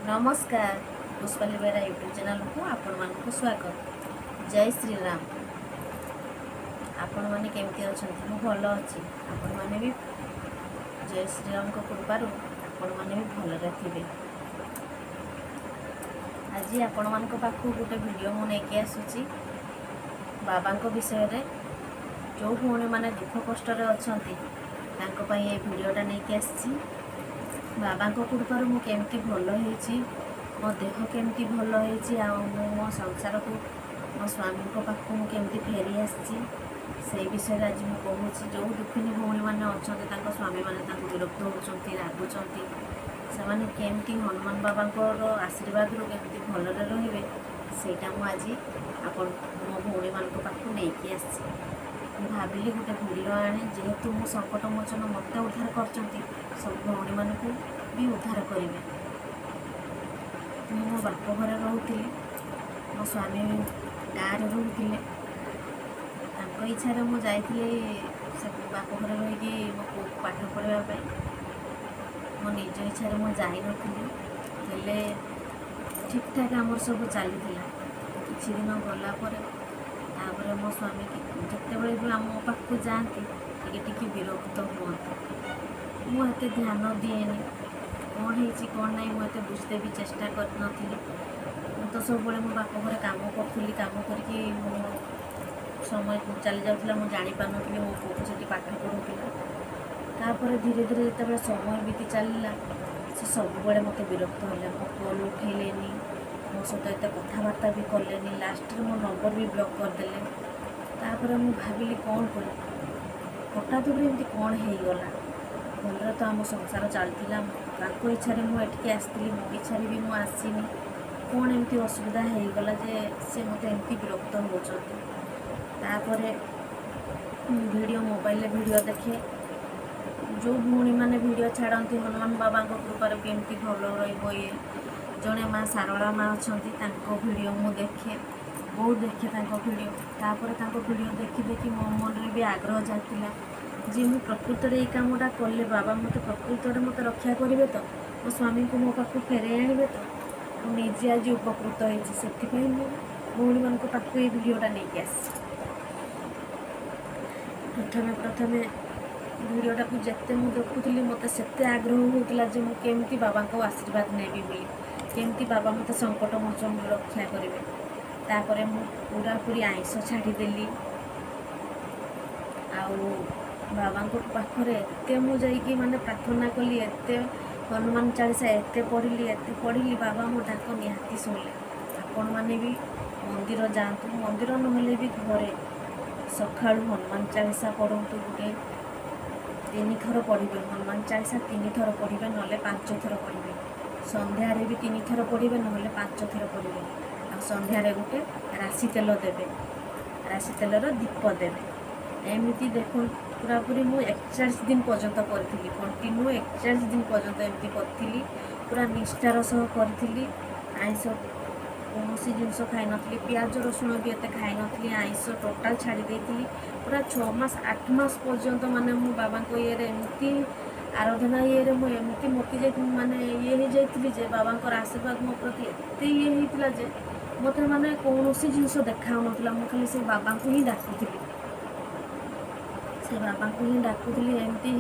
नमस्कार पुष्पलिबेरा YouTube channel को आपण मानक स्वागत। जय श्रीराम। आपण माने केमती अछंती? मु भल अछि। आपण माने भी जय श्रीराम को कृपारू आपण माने भी भल रे। आज आपण मान पाखु गोटे वीडियो मु नेकी आसुची बाबा को विषय रे। जो भौणी माने दुख कष्ट रे अछंती तांको पई ए वीडियोटा नेकी आसी। बाबा को कृपारू मु केमती भल होईची, मो देह केमती भल होईची, आ मो संसार को मो स्वामी को पाखु मु केमती फेरी आसी से विषय आज मु कहूची। जो दुखिनी भौणी माने अछंती तांको स्वामी माने तांको विरक्त होउचंती, रागुचंती, से माने केमती हनुमान बाबा को आशीर्वाद रो केमती भल रे रहिबे सेटा मु आज आपन मो भौणी मान को पाखु नेकी आसी। भाविली गोटे वीडियो आने जेहेतु मो संकट मोचन मत उद्धार करचंती सब भौणी मान को भी उद्धार करेंगे। मो बाप घर रोते मो स्वामी गाँव में रोते इच्छा मुझे से बाप घर रही मो पुओ पाठ पढ़ापी मो निज इच्छा मुझे जाइनी ठीक ठाक आमर सब चली किसी दिन गलापर तापर मो स्वामी जिते बड़े भी आम पाखक जाती टी विरक्त हमें मुझे ध्यान दिएनि कौन कौन ना मुझे बुझते भी चेष्टा कर तो सब मो बाप घर कम करी कम करके मो समय चली जाऊला मुझे जापार मो पुओ से पाठ पढ़ूला। तापर धीरे धीरे जिते समय बीती चलला से सब बड़े मत विरक्त है। मो कॉल उठेलेनी, मो सहित एत कथबार्ता भी कले, लास्ट मो नंबर भी ब्लॉक करदे। तापर मु भाविली कौन कर हठात एमती कौन हो गला। भलरे तो आम संसार चलता इच्छा मुझे आसती, मो इच्छा भी मुझे आसनी कौन एमती असुविधा होगला जे से मत एमती विरक्त होती। वीडियो मोबाइल वीडियो देखे जो भौणी मैंने वीडियो छाड़ती हनुमान बाबा कृपार केमती भल रे। जड़े माँ सारला माँ अच्छा वीडियो मु देखे बहुत देखे वीडियो। तापर वीडियो देखी देखी मो मन में भी आग्रह जाता जे मु प्रकृत ये कामटा कले बाबा मत प्रकृत मत रक्षा करेंगे तो मो स्वामी को मो पाख फेरे आने तो मुझे आज उपकृत होती भौणी मान पाख ये वीडियोटा नहीं आस। प्रथमे वीडियोटा को जिते मुझे देखुली मत से आग्रह होता जे मुझे बाबा को आशीर्वाद नेबी बोली, केमती बाबा मत संकट मोचन रक्षा करेंगे। तापर मु पूरा पूरी आइंष छाड़देली बाबा पाखरे एत मुझे माने प्रार्थना कली, एत हनुमान चालीसा एत पढ़ी बाबा मो डाक निहाती शुणिले। आपण मैंने भी मंदिर जातु, मंदिर नहले भी घरे सका हनुमान चालीसा पढ़ु गोटे 3 थर पढ़े, हनुमान चालीसा 3 थर पढ़े ना 5 थर पढ़े, संध्यारे भी 3 थर पढ़े ना 5 थर पढ़े। आ संध्यारे गोटे राशि तेल देवे, राशि तेलर दीप देवे। एमती देख पूरा पूरी मुझे 41 दिन पर्यंत करी, कंटिन्यू 41 दिन पर्यंत एमती करी, पूरा निष्ठार सह करी। आइंष कौन जिनस खाई नी, पियाज रसुण भी एत खाई नी, आइंष टोटाल छाड़ी देती। पूरा 6 मास 8 मास पर्यंत माने मु बाबा को ये एमती आराधना ये मुझे मत माने ये हो जाती जे बाबा आशीर्वाद मो प्रति एत ये होता जे मत माने कौन जिनस देखा ना, मुझे खाली से बाबा को ही डाकुली, से बाबा को ही डाकुली। एमती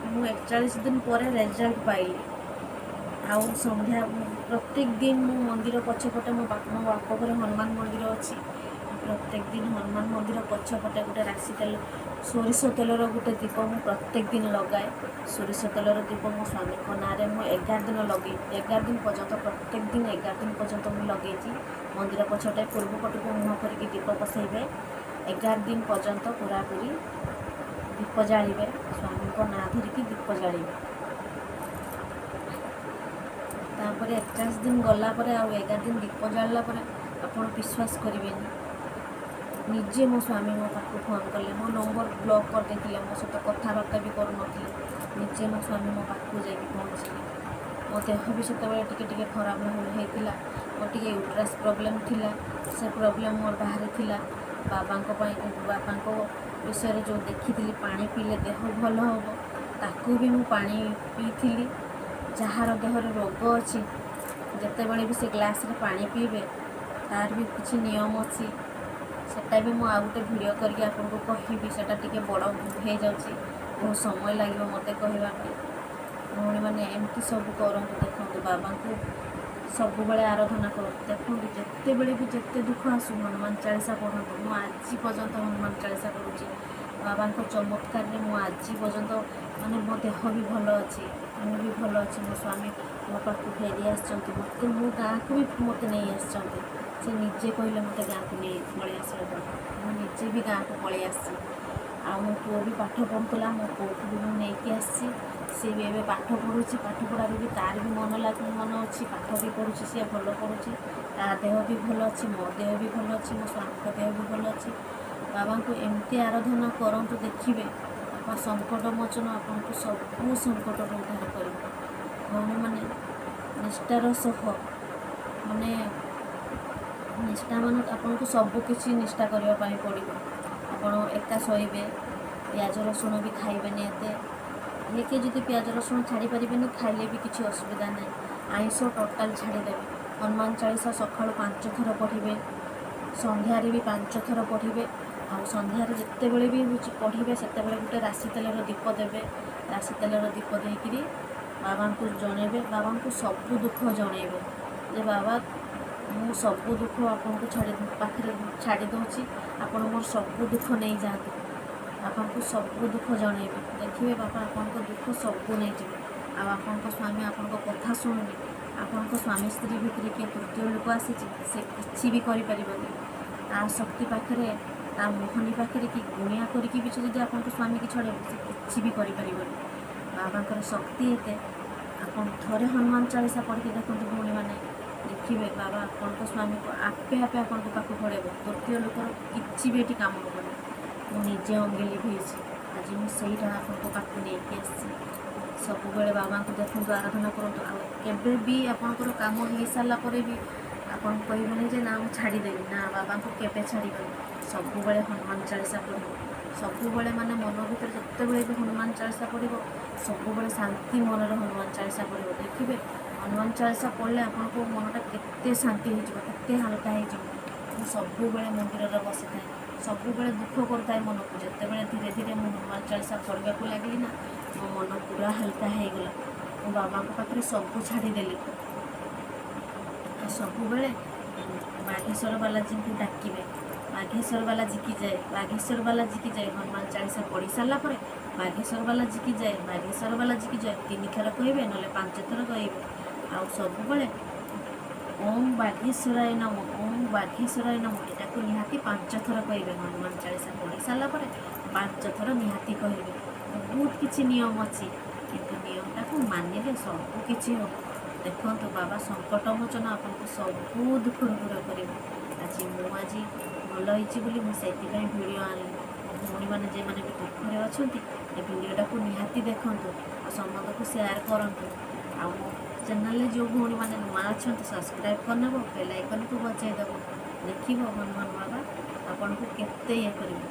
मु 41 दिन पर रिजल्ट पाइली। आउ संध्या प्रत्येक दिन मो मंदिर पछपटे मो बाप घर हनुमान मंदिर अच्छी, प्रत्येक दिन हनुमान मंदिर पछपटे गोटे राशि तेल सोरिष तेलर गोटे दीप मु प्रत्येक दिन लगाए। सोरिष तेलर दीप मो स्वामी को ना मु 11 दिन लगे, 11 दिन पर्यंत प्रत्येक दिन 11 दिन पर्यंत मुझे लगे। मंदिर पछटे पूर्व पटक मुह करके दीप बसैबे, 11 दिन पर्यंत पूरा पूरी दीप जाड़े, स्वामी को ना धरिकी दीप जाड़े। तापर 41 दिन गलापर आ 11 दिन दीप जाड़ा पर आप विश्वास करेंगे निजे मो स्वामी मो पाख फोन कले, मो नंबर ब्लॉक कर देते, मो सहित कथबार्ता भी करूँ, निजे मो स्वामी मो पाख जा पहुँचले। मो देह भी से टे खराब होता, मोर टे यूट्रास प्रोब्लेम थिला, से प्रोब्लेम मोर बाहर थिला। बाबा विषय जो देखी पानी पीले देह भल हम ताकू भी मु पानी पीली। ଯାହାର ଦେହରେ ରୋଗ ଅଛି ଯେତେବେଳେ ବି ସେ ଗ୍ଲାସରେ ପାଣି ପିଇବେ ତାର ବି କିଛି ନିୟମ ଅଛି। ସେଟା ବି ମୁଁ ଆଉ ଗୋଟେ ଭିଡ଼ିଓ କରିକି ଆପଣଙ୍କୁ କହିବି। ସେଟା ଟିକେ ବଡ଼ ହେଇଯାଉଛି, ବହୁତ ସମୟ ଲାଗିବ ମୋତେ କହିବା ପାଇଁ। ଭଉଣୀମାନେ ଏମିତି ସବୁ କରନ୍ତୁ। ଦେଖନ୍ତୁ ବାବାଙ୍କୁ ସବୁବେଳେ ଆରାଧନା କରନ୍ତୁ। ଦେଖନ୍ତୁ ଯେତେବେଳେ ବି ଯେତେ ଦୁଃଖ ଆସୁ ହନୁମାନ ଚାଳିଶା ପଢ଼ନ୍ତୁ। ମୁଁ ଆଜି ପର୍ଯ୍ୟନ୍ତ ହନୁମାନ ଚାଳିଶା ପଢ଼ୁଛି। ବାବାଙ୍କ ଚମତ୍କାରରେ ମୁଁ ଆଜି ପର୍ଯ୍ୟନ୍ତ ମାନେ ମୋ ଦେହ ବି ଭଲ ଅଛି, ମୁଁ ବି ଭଲ ଅଛି। ମୋ ସ୍ୱାମୀ ମୋ ପାଖକୁ ଫେରି ଆସିଛନ୍ତି, ମୋତେ ମୋ ଗାଁକୁ ବି ମୋତେ ନେଇ ଆସିଛନ୍ତି। ସେ ନିଜେ କହିଲେ ମୋତେ ଗାଁକୁ ନେଇ ପଳେଇ ଆସିବା ପାଇଁ। ମୁଁ ନିଜେ ବି ଗାଁକୁ ପଳେଇ ଆସିଛି। ଆଉ ମୋ ପୁଅ ବି ପାଠ ପଢ଼ୁଥିଲା, ମୋ ପୁଅକୁ ବି ମୁଁ ନେଇକି ଆସିଛି। ସିଏ ବି ଏବେ ପାଠ ପଢ଼ୁଛି। ପାଠ ପଢ଼ାରେ ବି ତାର ବି ମନ ଅଛି, ପାଠ ବି ପଢ଼ୁଛି, ସିଏ ଭଲ ପଢ଼ୁଛି। ତା ଦେହ ବି ଭଲ ଅଛି, ମୋ ଦେହ ବି ଭଲ ଅଛି, ମୋ ସ୍ୱାମୀଙ୍କ ଦେହ ବି ଭଲ ଅଛି। ବାବାଙ୍କୁ ଏମିତି ଆରାଧନା କରନ୍ତୁ, ଦେଖିବେ ବାପା ସଙ୍କଟ ମୋଚନ ଆପଣଙ୍କୁ ସବୁ ସଙ୍କଟରୁ ଉଦ୍ଧାର କରିବେ। ଭଉଣୀମାନେ ନିଷ୍ଠାର ସହ ନିଷ୍ଠା ଆପଣଙ୍କୁ ସବୁକିଛି ନିଷ୍ଠା କରିବା ପାଇଁ ପଡ଼ିବ। ଆପଣ ଏକା ଶୋଇବେ, ପିଆଜ ରସୁଣ ବି ଖାଇବେନି ଏତେ। କିଏ ଯଦି ପିଆଜ ରସୁଣ ଛାଡ଼ି ପାରିବେନି, ଖାଇଲେ ବି କିଛି ଅସୁବିଧା ନାହିଁ। ଆଇଁଷ ଟୋଟାଲ୍ ଛାଡ଼ିଦେବେ। ହନୁମାନ ଚାଳିଶା ସକାଳୁ 5 ଥର ପଢ଼ିବେ, ସନ୍ଧ୍ୟାରେ ବି 5 ଥର ପଢ଼ିବେ। ଆଉ ସନ୍ଧ୍ୟାରେ ଯେତେବେଳେ ବି ପଢ଼ିବେ ସେତେବେଳେ ଗୋଟେ ରାଶି ତେଲର ଦୀପ ଦେବେ। ରାଶି ତେଲର ଦୀପ ଦେଇକିରି ବାବାଙ୍କୁ ଜଣେଇବେ, ବାବାଙ୍କୁ ସବୁ ଦୁଃଖ ଜଣେଇବେ ଯେ ବାବା ମୁଁ ସବୁ ଦୁଃଖ ଆପଣଙ୍କୁ ପାଖରେ ଛାଡ଼ି ଦେଉଛି, ଆପଣ ମୋର ସବୁ ଦୁଃଖ ନେଇଯାଆନ୍ତୁ। ବାପାଙ୍କୁ ସବୁ ଦୁଃଖ ଜଣେଇବେ, ଦେଖିବେ ବାପା ଆପଣଙ୍କ ଦୁଃଖ ସବୁ ନେଇଯିବେ। ଆଉ ଆପଣଙ୍କ ସ୍ୱାମୀ ଆପଣଙ୍କ କଥା ଶୁଣୁନି, ଆପଣଙ୍କ ସ୍ୱାମୀ ସ୍ତ୍ରୀ ଭିତରେ କିଏ ତୃତୀୟ ଲୋକ ଆସିଛି, ସେ କିଛି ବି କରିପାରିବନି। ତା ଶକ୍ତି ପାଖରେ, ତା ମୋହନୀ ପାଖରେ କି ଗୁଣିଆ କରିକି ବି ଯଦି ଆପଣଙ୍କ ସ୍ୱାମୀକି ଛଡ଼େଇବ, ସେ କିଛି ବି କରିପାରିବନି। ବାବାଙ୍କର ଶକ୍ତି ଏତେ। ଆପଣ ଥରେ ହନୁମାନ ଚାଳିଶା ପଢ଼ିକି ଦେଖନ୍ତୁ ଭଉଣୀମାନେ, ଦେଖିବେ ବାବା ଆପଣଙ୍କ ସ୍ୱାମୀକୁ ଆପେ ଆପେ ଆପଣଙ୍କ ପାଖକୁ ପଳେଇବ। ତୃତୀୟ ଲୋକର କିଛି ବି ଏଠି କାମ ହେବନି। ମୁଁ ନିଜେ ଅଙ୍ଗେ ଲିଭେଇଛି, ଆଜି ମୁଁ ସେଇଟା ଆପଣଙ୍କ ପାଖକୁ ନେଇକି ଆସିଛି। ସବୁବେଳେ ବାବାଙ୍କୁ ଦେଖନ୍ତୁ, ଆରାଧନା କରନ୍ତୁ। ଆଉ କେବେ ବି ଆପଣଙ୍କର କାମ ହେଇସାରିଲା ପରେ ବି ଆପଣ କହିବେନି ଯେ ନା ମୁଁ ଛାଡ଼ିଦେବି, ନା ବାବାଙ୍କୁ କେବେ ଛାଡ଼ିବେନି। ସବୁବେଳେ ହନୁମାନ ଚାଳିଶା ପଢ଼ିବ। ସବୁବେଳେ ମନ ଭିତରେ ଯେତେବେଳେ ବି ହନୁମାନ ଚାଳିଶା ପଢ଼ିବ, ସବୁବେଳେ ଶାନ୍ତି ମନରେ ହନୁମାନ ଚାଳିଶା ପଢ଼ିବ। ଦେଖିବେ ହନୁମାନ ଚାଳିଶା ପଢ଼ିଲେ ଆପଣଙ୍କ ମନଟା କେତେ ଶାନ୍ତି ହେଇଯିବ, କେତେ ହାଲକା ହେଇଯିବ। ମୁଁ ସବୁବେଳେ ମନ୍ଦିରରେ ବସିଥାଏ, ସବୁବେଳେ ଦୁଃଖ କରୁଥାଏ ମନକୁ। ଯେତେବେଳେ ଧୀରେ ଧୀରେ ମୁଁ ହନୁମାନ ଚାଳିଶା ପଢ଼ିବାକୁ ଲାଗିଲି ନା, ମୋ ମନ ପୁରା ହାଲକା ହେଇଗଲା। ମୁଁ ବାବାଙ୍କ ପାଖରେ ସବୁ ଛାଡ଼ିଦେଲି। ଆଉ ସବୁବେଳେ ବାଘେଶ୍ୱର ବାଲାଜୀଙ୍କୁ ଡାକିବେ, ବାଘେଶ୍ୱର ବାଲାଜୀ କି ଯାଏ, ବାଘେଶ୍ୱର ବାଲାଜୀ କି ଯାଏ। ହନୁମାନ ଚାଳିଶା ପଢ଼ି ସାରିଲା ପରେ ବାଘେଶ୍ୱର ବାଲାଜୀ କି ଯାଏ, ବାଘେଶ୍ୱର ବାଲାଜୀ କି ଯାଏ 3 ଥର କହିବେ, ନହେଲେ 5 ଥର କହିବେ। ଆଉ ସବୁବେଳେ ଓମ୍ ବାଘେଶ୍ୱରାୟ ନମ, ଓମ୍ ବାଘେଶ୍ୱରାୟ ନମ, ଏଟାକୁ ନିହାତି 5 ଥର କହିବେ। ହନୁମାନ ଚାଳିଶା ପଢ଼ି ସାରିଲା ପରେ 5 ଥର ନିହାତି କହିବେ। ବହୁତ କିଛି ନିୟମ ଅଛି, କିନ୍ତୁ ନିୟମଟାକୁ ମାନିଲେ ସବୁ କିଛି ହେବ। ଦେଖନ୍ତୁ ବାବା ସଙ୍କଟ ମୋଚନ ଆପଣଙ୍କୁ ସବୁ ଦୁଃଖରୁ ଦୂର କରିବେ। ଆଜି ଭଲ ହେଇଛି ବୋଲି ମୁଁ ସେଥିପାଇଁ ଭିଡ଼ିଓ ଆଣିଲି। ମୋ ଭଉଣୀମାନେ ଯେଉଁମାନେ ବି ଦୁଃଖରେ ଅଛନ୍ତି, ଏ ଭିଡ଼ିଓଟାକୁ ନିହାତି ଦେଖନ୍ତୁ ଆଉ ସମସ୍ତଙ୍କୁ ସେୟାର କରନ୍ତୁ। ଆଉ ମୋ ଚ୍ୟାନେଲରେ ଯେଉଁ ଭଉଣୀମାନେ ନୂଆ ଅଛନ୍ତି, ସବସ୍କ୍ରାଇବ୍ କରିନେବ, ବେଲ୍ ଆଇକନ୍କୁ ବଜାଇ ଦେବ। ଦେଖିବ ହନୁମାନ ବାବା ଆପଣଙ୍କୁ କେତେ ଇଏ କରିବେ।